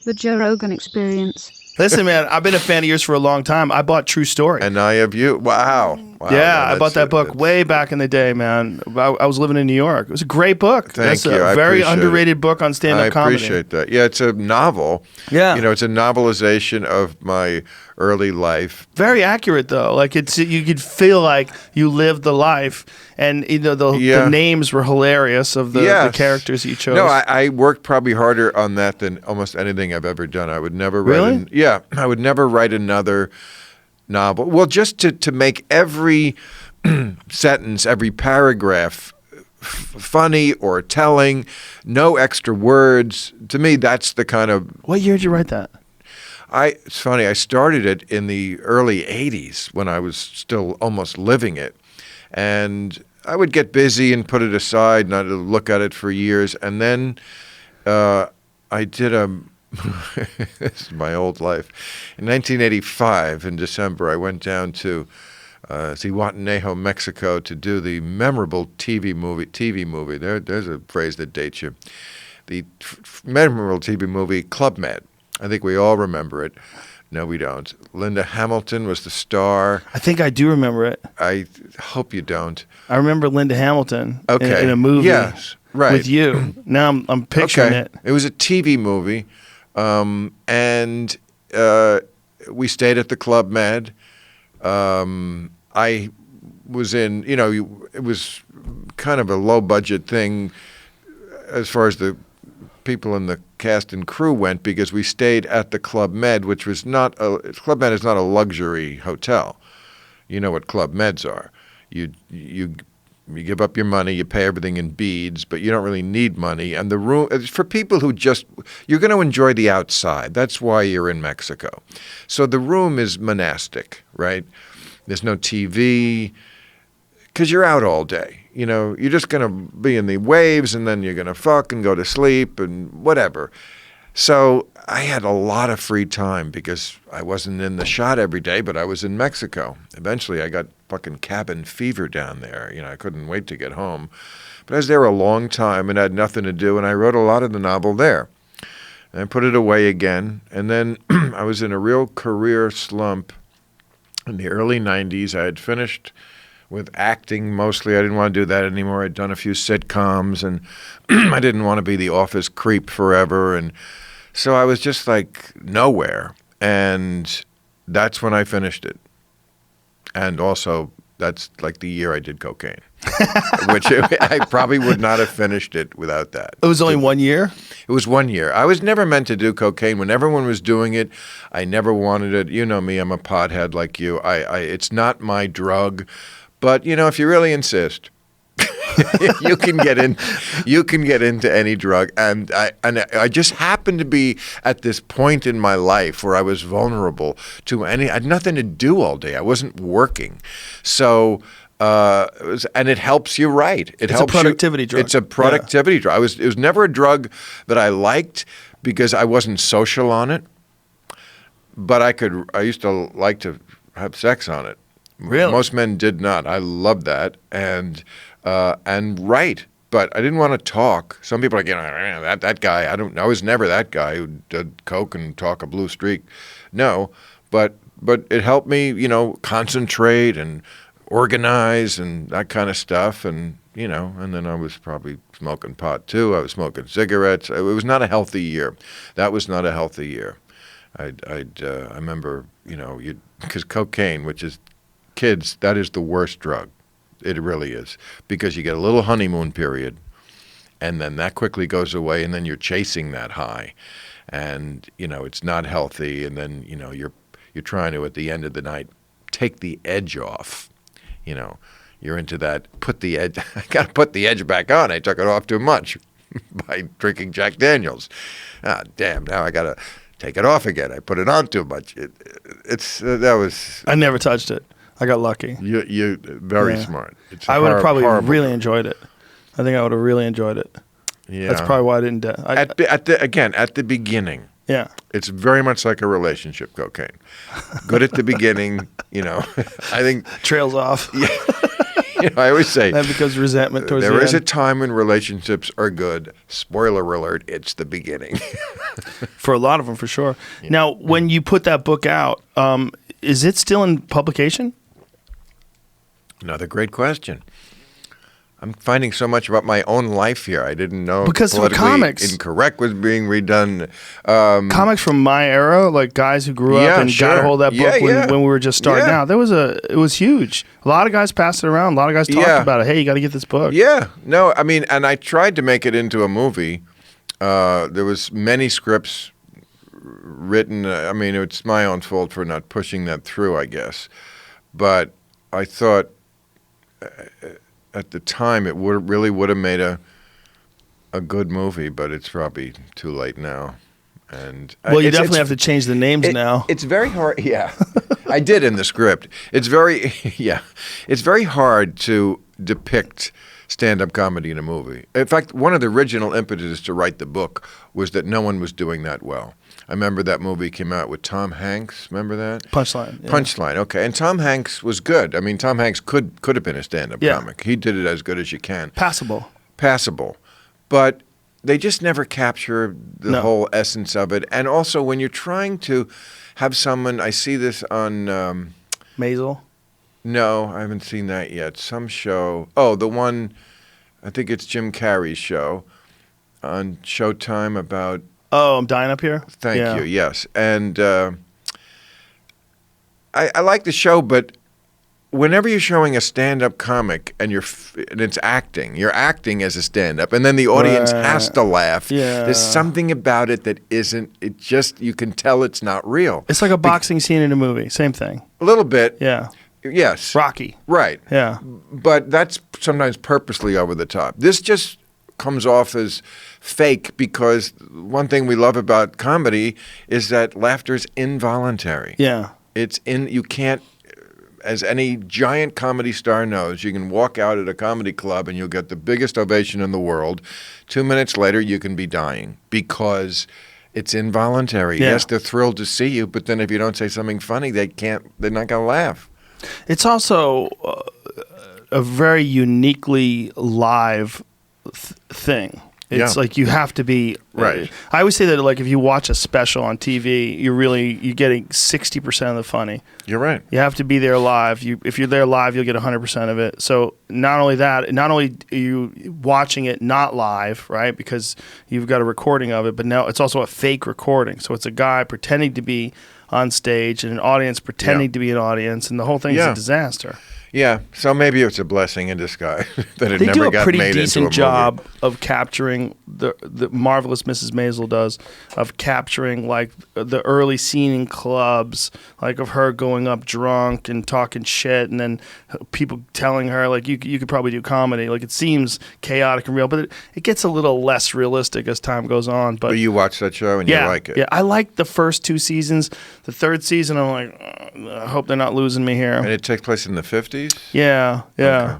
The Joe Rogan Experience. Listen, man, I've been a fan of yours for a long time. I bought True Story. And I have you. Wow. Yeah, I bought that book way back in the day, man. I was living in New York. It was a great book. Thank you. A I very appreciate underrated book on stand-up comedy. I appreciate that. Yeah, it's a novel. Yeah. You know, it's a novelization of my early life. Very accurate, though. Like, you could feel like you lived the life. And, you know, the names were hilarious of the characters you chose. No, I worked probably harder on that than almost anything I've ever done. I would never write Really? I would never write another novel. Well, just to make every sentence, every paragraph funny or telling, no extra words. To me, that's the kind of... What year did you write that? It's funny, I started it in the early 80s when I was still almost living it. And I would get busy and put it aside, not to look at it for years. And then I did this is my old life. In 1985, in December, I went down to Zihuatanejo, Mexico, to do the memorable TV movie. There's a phrase that dates you. The memorable TV movie, Club Med. I think we all remember it. No, we don't. Linda Hamilton was the star. I think I do remember it. I hope you don't. I remember Linda Hamilton in a movie with you. Now I'm picturing it. It was a TV movie, and we stayed at the Club Med. I was in, it was kind of a low-budget thing as far as the people in the cast and crew went, because we stayed at the Club Med, which was Club Med is not a luxury hotel. You know what Club Meds are. You give up your money, you pay everything in beads, but you don't really need money. And the room, for people who you're going to enjoy the outside. That's why you're in Mexico. So the room is monastic, right? There's no TV, because you're out all day. You're just going to be in the waves, and then you're going to fuck and go to sleep and whatever. So I had a lot of free time because I wasn't in the shot every day, but I was in Mexico. Eventually, I got fucking cabin fever down there. I couldn't wait to get home. But I was there a long time and had nothing to do, and I wrote a lot of the novel there. And I put it away again. And then I was in a real career slump in the early 90s. I had finished with acting mostly. I didn't want to do that anymore. I'd done a few sitcoms, and I didn't want to be the office creep forever. And so I was just like nowhere. And that's when I finished it. And also, that's like the year I did cocaine, which I probably would not have finished it without that. It was only 1 year? It was 1 year. I was never meant to do cocaine. When everyone was doing it, I never wanted it. You know me, I'm a pothead like you. It's not my drug. But, if you really insist, you can get into any drug. And I just happened to be at this point in my life where I was vulnerable to I had nothing to do all day. I wasn't working. So, and it helps you write. It's a productivity drug. It's a productivity drug. It was never a drug that I liked because I wasn't social on it. But I used to like to have sex on it. Really? Most men did not. I loved that and write, but I didn't want to talk. Some people are like, that guy. I was never that guy who did coke and talk a blue streak. No, but it helped me, concentrate and organize and that kind of stuff. And and then I was probably smoking pot too. I was smoking cigarettes. It was not a healthy year. That was not a healthy year. I remember, because cocaine, which is kids, that is the worst drug. It really is. Because you get a little honeymoon period, and then that quickly goes away, and then you're chasing that high. And, it's not healthy, and then, you're trying to, at the end of the night, take the edge off. You're into that, I got to put the edge back on. I took it off too much by drinking Jack Daniels. Ah, damn, now I got to take it off again. I put it on too much. I never touched it. I got lucky. You very smart. I would have probably really enjoyed it. I think I would have really enjoyed it. Yeah, that's probably why I didn't. At the beginning. Yeah, it's very much like a relationship. Cocaine, good at the beginning. I think trails off. Yeah, I always say that becomes resentment towards the end. There is end. a time when relationships are good. Spoiler alert: it's the beginning. For a lot of them, for sure. Yeah. Now, when you put that book out, is it still in publication? Another great question. I'm finding so much about my own life here. I didn't know because Politically comics, Incorrect was being redone. Comics from my era, like guys who grew up and got a hold of that book when we were just starting out. It was huge. A lot of guys passed it around. A lot of guys talked about it. Hey, you got to get this book. Yeah. No, I mean, and I tried to make it into a movie. There was many scripts written. I mean, it's my own fault for not pushing that through, I guess. But I thought at the time it really would have made a good movie, but it's probably too late now. And well, you definitely have to change the names now. It's very hard. Yeah, I did in the script. It's very hard to depict stand-up comedy in a movie. In fact, one of the original impetuses to write the book was that no one was doing that well. I remember that movie came out with Tom Hanks. Remember that? Punchline. Yeah. Punchline. Okay, and Tom Hanks was good. I mean, Tom Hanks could have been a stand-up comic. He did it as good as you can. Passable, but they just never capture the whole essence of it. And also, when you're trying to have someone, I see this on Maisel. No, I haven't seen that yet. Some show. Oh, the one. I think it's Jim Carrey's show on Showtime about. Oh, I'm Dying Up Here? Thank you, yes. And I like the show, but whenever you're showing a stand-up comic and it's acting, you're acting as a stand-up, and then the audience has to laugh. Yeah. There's something about it that isn't, you can tell it's not real. It's like a boxing scene in a movie. Same thing. A little bit. Yeah. Yes. Rocky. Right. Yeah. But that's sometimes purposely over the top. This just comes off as fake because one thing we love about comedy is that laughter is involuntary. Yeah. You can't, as any giant comedy star knows, you can walk out at a comedy club and you'll get the biggest ovation in the world. 2 minutes later, you can be dying because it's involuntary. Yeah. Yes, they're thrilled to see you, but then if you don't say something funny, they're not going to laugh. It's also a very uniquely live thing. It's like you have to be right. I always say that like if you watch a special on TV, you're getting 60% of the funny. You're right. You have to be there live. If you're there live, you'll get 100% of it. So not only are you watching it not live, right? Because you've got a recording of it, but now it's also a fake recording. So it's a guy pretending to be on stage and an audience pretending to be an audience, and the whole thing is a disaster. Yeah, so maybe it's a blessing in disguise that it they never got made into a movie. They do a pretty decent job of capturing the marvelous Mrs. Maisel does of capturing like the early scene in clubs, like of her going up drunk and talking shit, and then people telling her like you could probably do comedy. Like it seems chaotic and real, but it gets a little less realistic as time goes on. But you watch that show and you like it. Yeah, I like the first 2 seasons. The third season, I'm like, I hope they're not losing me here. And it takes place in the 50s? Yeah. Okay.